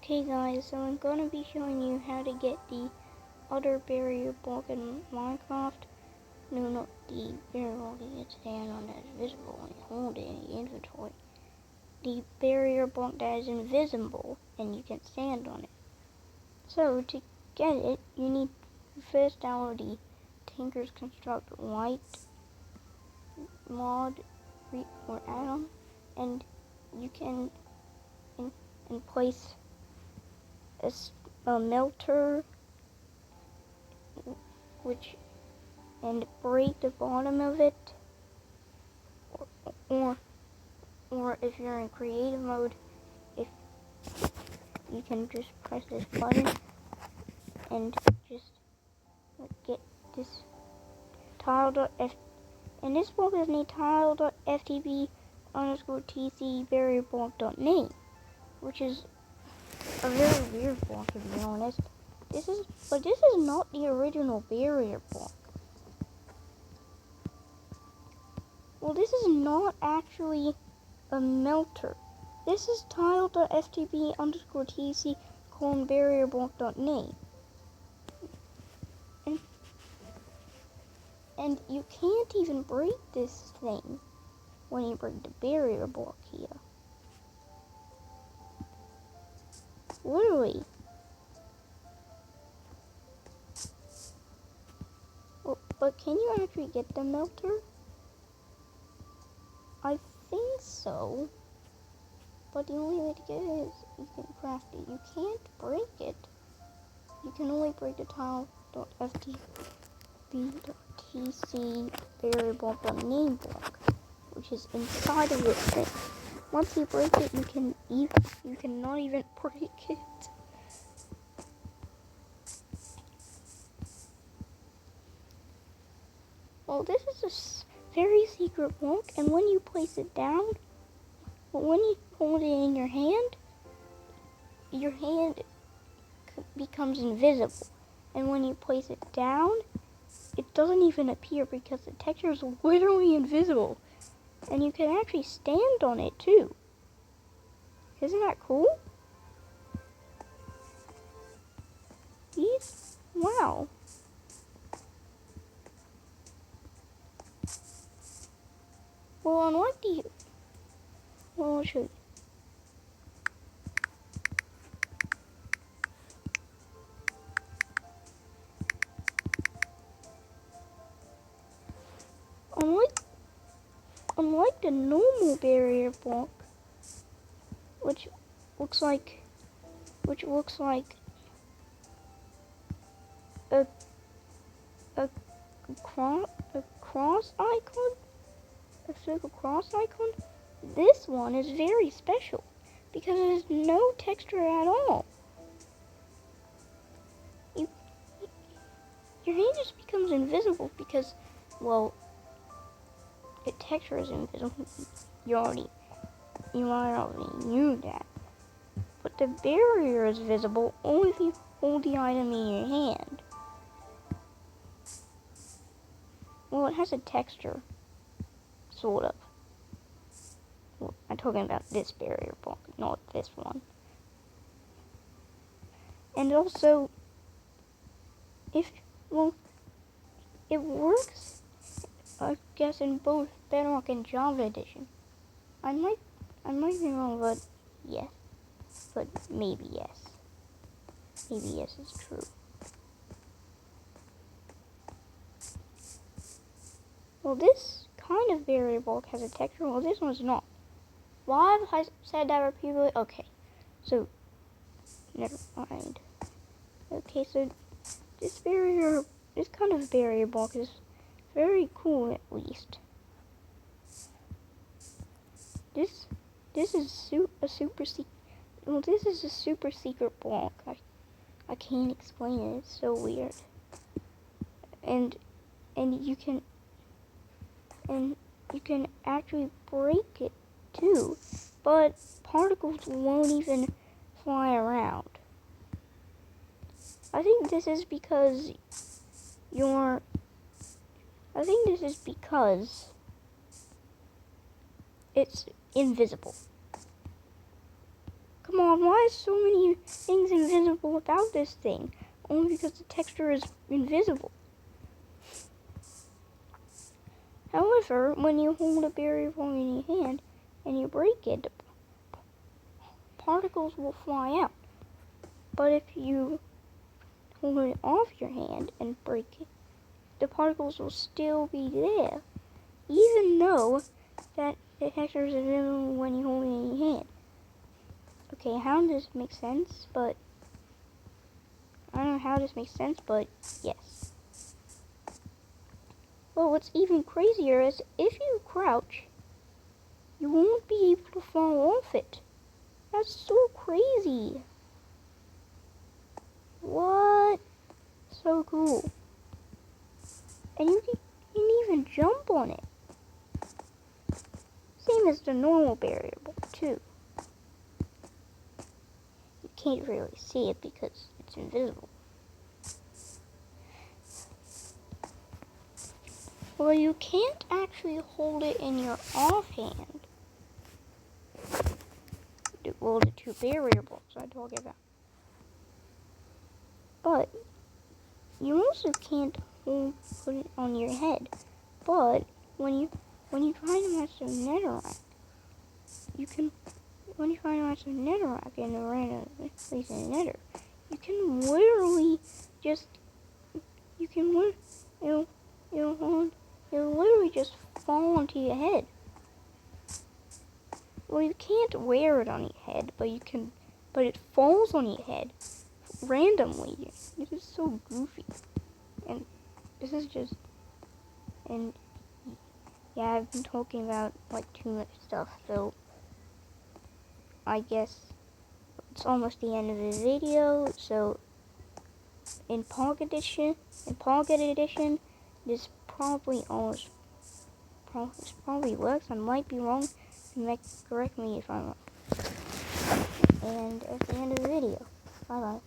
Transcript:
Okay guys, so I'm going to be showing you how to get the other barrier block in Minecraft. No, not the barrier block you can stand on that is visible when you hold it in the inventory. The barrier block that is invisible and you can stand on it. So to get it, you need to first download the Tinker's Construct Light mod or add-on, and you can place a melter and break the bottom of it, or if you're in creative mode, if you can just press this button and just get this tile.ft, and this block is named tile.ftb_tc barrier block.name, which is a very weird block, to be honest. This is not the original barrier block. Well, this is not actually a melter. This is tile.ftb_tc barrier block.name. And you can't even break this thing when you break the barrier block here. Literally. Well, but can you actually get the melter? I think so. But the only way to get it is you can craft it. You can't break it. You can only break the tile.ftb.tc barrier block.name block, which is inside of this thing. Once you break it, you cannot even break it. Well, this is a very secret block, and when you place it down, when you hold it in your hand becomes invisible. And when you place it down, it doesn't even appear because the texture is literally invisible. And you can actually stand on it too. Isn't that cool? Wow. Well, I'll show you. Unlike the normal barrier block, which looks like a cross icon, a circle cross icon, this one is very special because it has no texture at all. Your hand just becomes invisible because, well, the texture is invisible. You might already knew that. But the barrier is visible only if you hold the item in your hand. Well, it has a texture, sort of. Well, I'm talking about this barrier block, not this one. And also, it works, I guess, in both Bedrock and Java Edition. I might be wrong, but yes. But maybe yes. Maybe yes is true. Well, this kind of barrier block has a texture. Well, this one's not. Why have I said that repeatedly? Okay, so never mind. Okay, so this kind of barrier block is very cool, at least. This is a super secret. Well, this is a super secret block. I can't explain it. It's so weird. And you can actually break it too, but particles won't even fly around. I think this is because it's invisible. Come on, why why is so many things invisible about this thing? Only because the texture is invisible. However, when you hold a berry ball in your hand and you break it, the particles will fly out. But if you hold it off your hand and break it, the particles will still be there, even though that the texture is invisible when you hold it in your hand. Okay, how does this make sense? But I don't know how this makes sense, but yes. Well, what's even crazier is if you crouch, you won't be able to fall off it. That's so crazy. What? So cool. And you can even jump on it. Same as the normal barrier ball, too. You can't really see it because it's invisible. Well, you can't actually hold it in your offhand. Well, the two barrier balls I'm talking about. But you also can't put it on your head. But when you try to match the netherrack, when you try to match the netherrack in a random place in the nether, you can literally just you'll literally just fall onto your head. Well, you can't wear it on your head, but it falls on your head randomly. This is so goofy. And this is just, and yeah, I've been talking about like too much stuff, so I guess it's almost the end of the video. So in Pocket Edition, this probably works. I might be wrong. Correct me if I'm wrong. And at the end of the video, bye bye.